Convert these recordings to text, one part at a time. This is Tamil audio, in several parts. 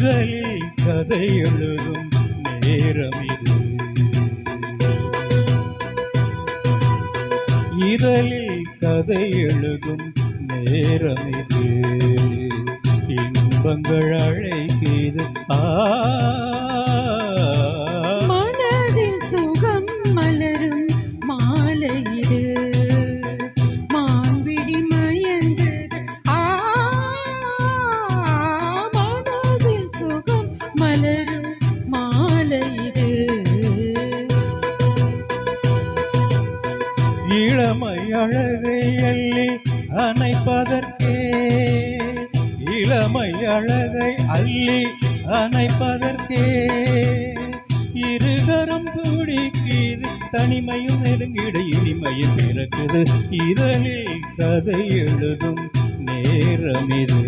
இதழில் கதை எழுதும் நேரம் இது. இதழில் கதை எழுதும் நேரம் இது. இன்பங்கள் அழைக்குது மனதில் சுகம் மலரும் மாலை இது. மான்விழி மயங்குது மனதில் சுகம் மலரும் மாலை இது. இளமை அழகை அள்ளி அணைப்பதற்கே, இளமை அழகை அள்ளி அணைப்பதற்கே இருகரம் துடிக்குது. தனிமையும் நெருங்கிட இனிமையும் பிறக்குது. இதழில் கதை எழுதும் நேரம் இது.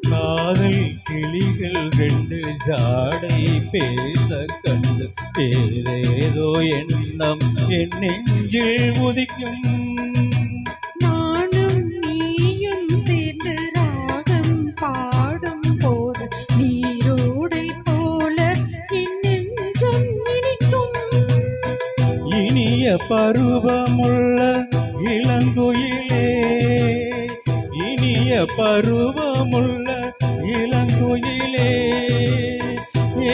காதல் கிளிகள் ரெண்டு ஜாடை பேச கண்டு ஏதேதோ எண்ணம் என் நெஞ்சில் உதிக்கும். நானும் நீயும் சேர்ந்து ராகம் பாடும் போது நீரோடை போல என் நெஞ்சம் இனிக்கும். இனிய பருவமுள்ள இளங்குயிலே, இனிய பருவமுள்ள இளங்குயிலே,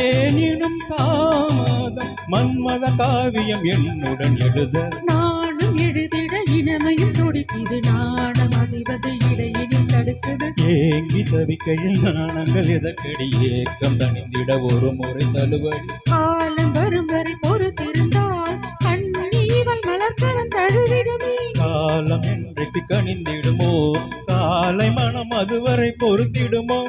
ஏனினும் தாமதம் மன்மத காவியம் என்னுடன் எழுத. நானும் எழுதிட இனமையும் துடிக்குது. நாணம் அதிவது இடையினில் தடுக்குது. ஏங்கி தவிக்கையில் நாணங்கள் எதற்கடி ஏக்கம் தணிந்திட ஒரு முறை தழுவடி. காலம் வரும் வரை பொறுத்திருந்தால் கண்ணீவல் மலர்கரம் தழுவிடுமே. காலம் என்றைக்கு கணிந்திடுமோ, காலை மனம் அதுவரை பொறுத்திடுமோ.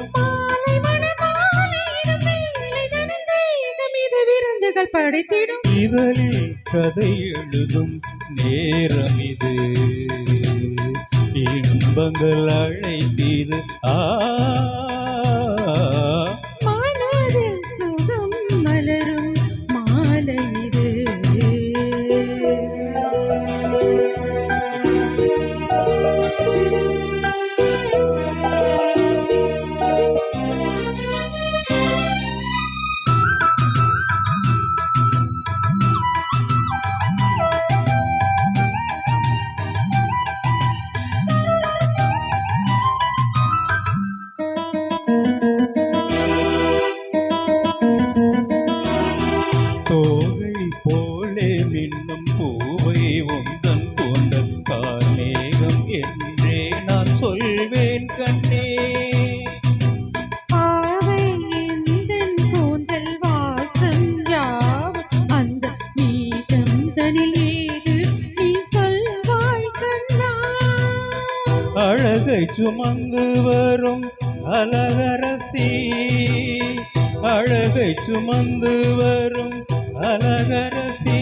விருந்துகள் படைத்திடும். இதழில் கதை எழுதும் நேரம் இது. இன்பங்கள் அழைத்தது மனதில் சுகம் மலரும் மாலை இது. தோகை போலே மின்னும் பூவை உந்தன் போன்ற கார்மேகம் என்றே நான் சொல்வேன் கண்ணே. பாவை எந்தன் கூந்தல் வாசம் யாவும் அந்த மீதம் தனில் ஏது நீ சொல்வாய் கண்ணா. அழகை சுமந்து வரும் அழகரசி, அழகை சுமந்து வரும் அழகரசி,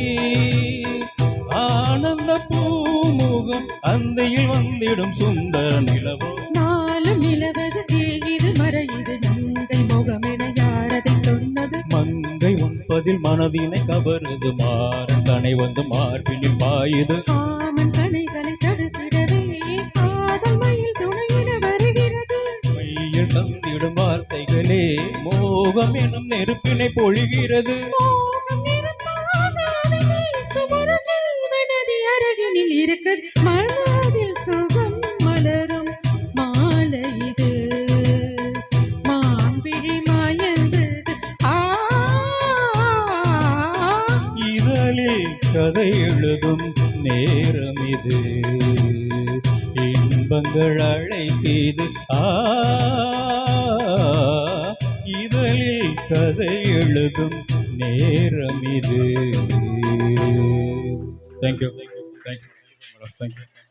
ஆனந்த பூமுகம் அந்தையில் வந்திடும் சுந்தர நிலவோ. நாளும் நிலவது தேகிது மறையுது நங்கை முகமென யாரதை சொன்னது. மங்கை உண்பதில் மனதினை கவருது. மாறன் கனை வந்து மார்பினில் பாயுது. காமன் கனைகளை தடுத்திடவே காதல் மயில் துணையிட வருகிறது. மையில் தந்திடும் வார்த்தைகளே மோகம் எனும் நெருப்பினை பொழிகிறது. அருகினில் இருக்குது. மனதில் சுகம் மலரும் மாலை இது. மான்விழி மயங்குது இதழில் கதை எழுதும் நேரம் இது. இன்பங்கள் அழைத்தது இதழில் கதை எழுதும் நேரம் இது. Thank you. Thank you.